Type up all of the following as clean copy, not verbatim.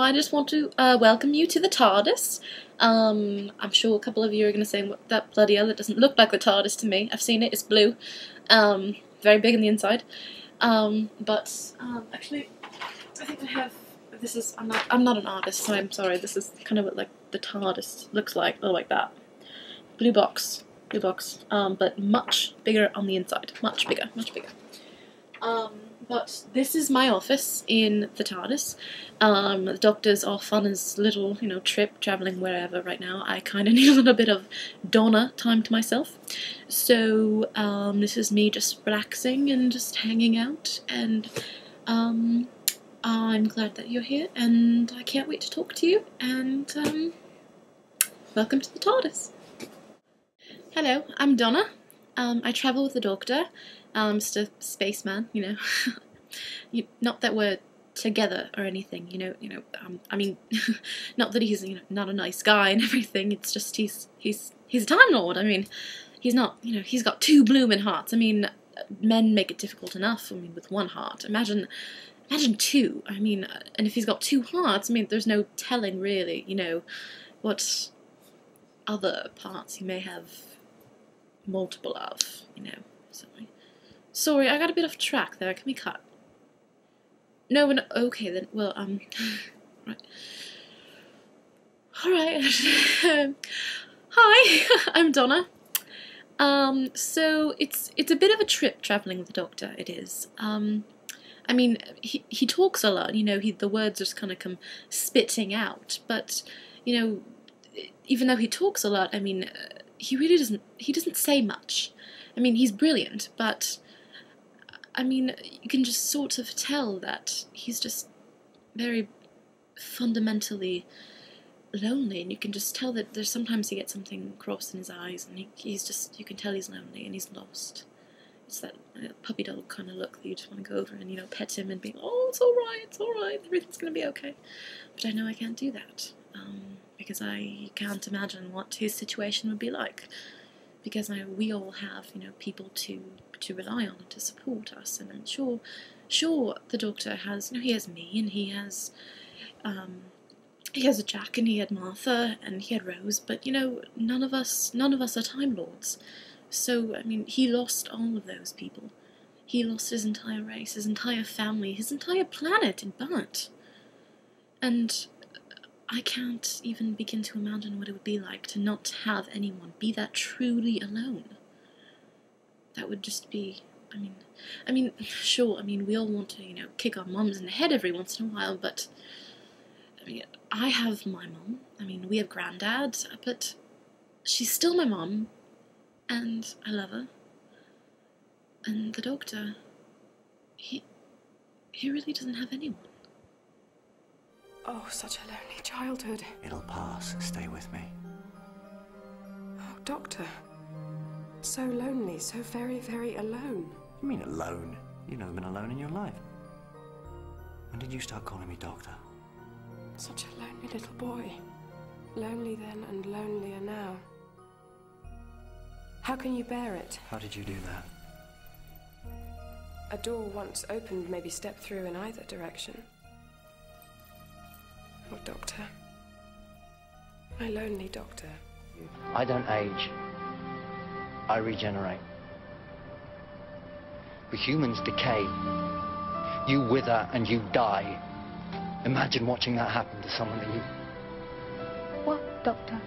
I just want to welcome you to the TARDIS. I'm sure a couple of you are going to say, what, that bloody hell, that doesn't look like the TARDIS to me. I've seen it, it's blue. Very big on the inside. Actually, I think I have, this is, I'm not an artist, so I'm sorry, this is kind of what, like, the TARDIS looks like, or like that. Blue box, but much bigger on the inside. Much bigger. But this is my office in the TARDIS. The Doctor's off on his little, trip, travelling wherever right now. I kind of need a little bit of Donna time to myself. So, this is me just relaxing and just hanging out, and, I'm glad that you're here, and I can't wait to talk to you, and, welcome to the TARDIS. Hello, I'm Donna. I travel with the Doctor. Just a spaceman, not that we're together or anything, I mean, not that he's, not a nice guy and everything, it's just he's a Time Lord. I mean, he's not, he's got two blooming hearts. I mean, men make it difficult enough, with one heart. Imagine two, and if he's got two hearts, there's no telling really, what other parts he may have multiple of, Sorry, I got a bit off track there. Can we cut? No, okay then. Well, right. All right. Hi, I'm Donna. So it's a bit of a trip traveling with the Doctor. It is. He talks a lot. The words just kind of come spitting out. But even though he talks a lot, he really doesn't. He doesn't say much. He's brilliant, but. You can just sort of tell that he's just very fundamentally lonely, and you can just tell that there's sometimes he gets something crossed in his eyes, and he's just, you can tell he's lonely and he's lost. It's that puppy dog kind of look that you just want to go over and, pet him and be, oh, it's alright, everything's going to be okay. But I know I can't do that, because I can't imagine what his situation would be like. Because we all have, people to rely on and to support us, and I'm sure the Doctor has, he has me, and he has Jack, and he had Martha, and he had Rose, but none of us are Time Lords. So he lost all of those people. He lost his entire race, his entire family, his entire planet in burnt, and I can't even begin to imagine what it would be like to not have anyone, be that truly alone. That would just be, sure, we all want to, kick our mums in the head every once in a while, but, I have my mum, we have Grandad, but she's still my mum, and I love her. And the Doctor, he really doesn't have anyone. Oh, such a lonely childhood. It'll pass. Stay with me. Oh, Doctor. So lonely, so very, very alone. You mean alone? You've never been alone in your life. When did you start calling me Doctor? Such a lonely little boy. Lonely then and lonelier now. How can you bear it? How did you do that? A door once opened, maybe step through in either direction. Oh, Doctor. My lonely Doctor. I don't age. I regenerate. But humans decay. You wither and you die. Imagine watching that happen to someone that you... What, Doctor?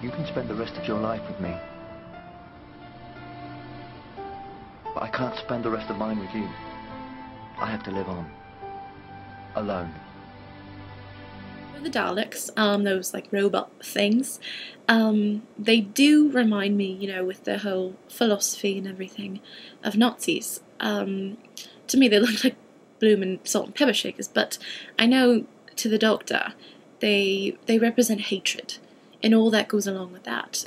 You can spend the rest of your life with me. But I can't spend the rest of mine with you. I have to live on. Alone. The Daleks, those like robot things, they do remind me, with their whole philosophy and everything, of Nazis. To me they look like bloomin' salt and pepper shakers, but I know to the Doctor they represent hatred and all that goes along with that.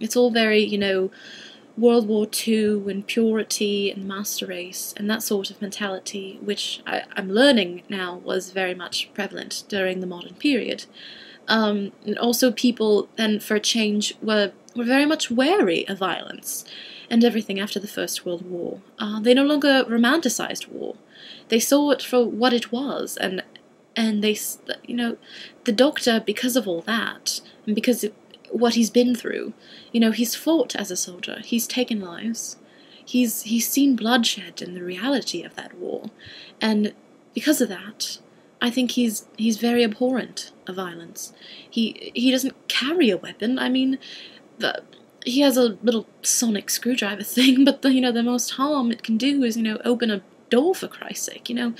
It's all very, World War II and purity and master race and that sort of mentality, which I'm learning now was very much prevalent during the modern period. And also people then, for a change, were very much wary of violence. and everything after the First World War. They no longer romanticized war. They saw it for what it was, and they, you know, the Doctor, because of all that, and because what he's been through, you know, he's fought as a soldier, he's taken lives, he's seen bloodshed and the reality of that war, and because of that, I think he's very abhorrent of violence. He doesn't carry a weapon. I mean, he has a little sonic screwdriver thing, but you know, the most harm it can do is, you know, open a door, for Christ's sake, you know.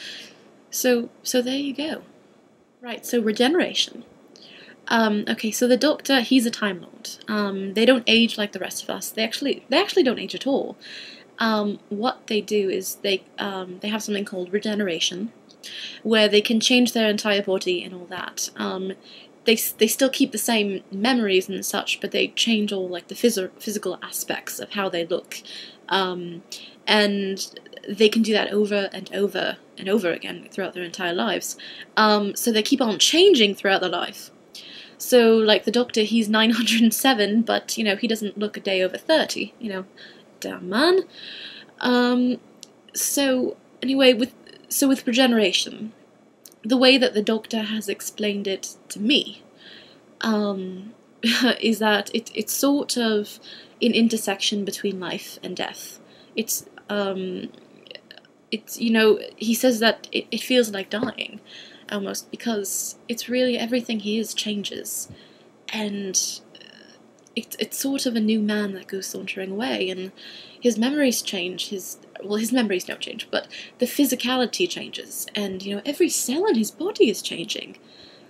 So there you go. Right, so regeneration. Okay, so the Doctor, he's a Time Lord. They don't age like the rest of us. They actually don't age at all. What they do is they have something called regeneration, where they can change their entire body and all that. They still keep the same memories and such, but they change all like the physical aspects of how they look, and they can do that over and over and over again throughout their entire lives. So they keep on changing throughout their life. So, like the Doctor, he's 907, but, you know, he doesn't look a day over 30, you know. Damn man. So, anyway, with regeneration, the way that the Doctor has explained it to me, is that it's sort of an intersection between life and death. It's, you know, he says that it feels like dying, almost, because it's really everything he is changes, and it's sort of a new man that goes sauntering away, and his memories change, his memories don't change, but the physicality changes, and, you know, every cell in his body is changing,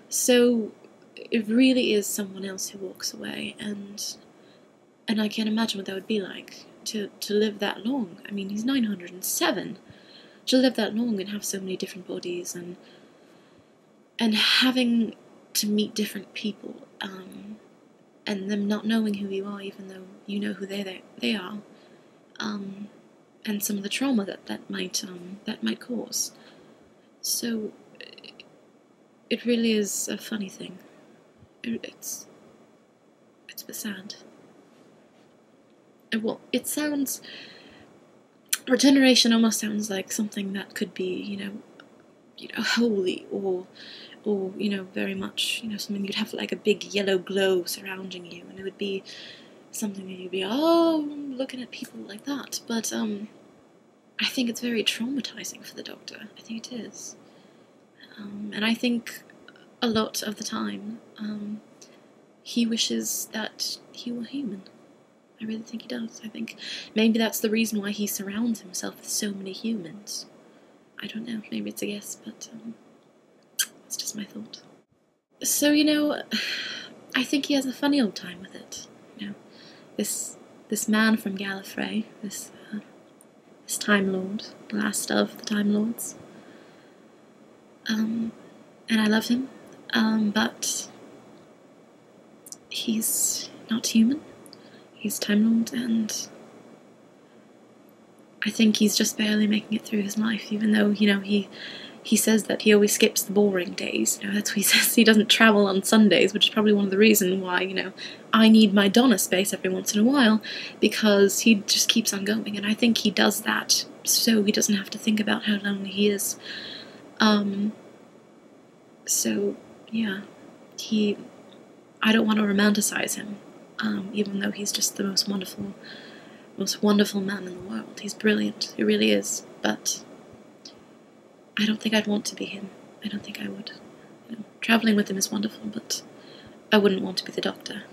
so it really is someone else who walks away, and I can't imagine what that would be like, to live that long. I mean, he's 907, to live that long and have so many different bodies, and having to meet different people, and them not knowing who you are, even though you know who they are, and some of the trauma that might cause. So it really is a funny thing. It's a bit sad. Well, it sounds, regeneration almost sounds like something that could be, you know, holy, or you know, very much, you know, something you'd have like a big yellow glow surrounding you, and it would be something that you'd be, oh, looking at people like that. But I think it's very traumatizing for the Doctor. I think it is, and I think a lot of the time he wishes that he were human. I really think he does. I think maybe that's the reason why he surrounds himself with so many humans. I don't know, maybe it's a guess, but that's just my thought. So, you know, I think he has a funny old time with it. You know, this man from Gallifrey, this Time Lord, the last of the Time Lords. And I love him, but he's not human. He's Time Lord, and I think he's just barely making it through his life, even though, you know, he says that he always skips the boring days. You know, that's what he says. He doesn't travel on Sundays, which is probably one of the reasons why, you know, I need my Donna space every once in a while, because he just keeps on going, and I think he does that so he doesn't have to think about how lonely he is. So, yeah, I don't want to romanticize him, even though he's just the most wonderful man in the world. He's brilliant, he really is, but I don't think I'd want to be him. I don't think I would. You know, travelling with him is wonderful, but I wouldn't want to be the Doctor.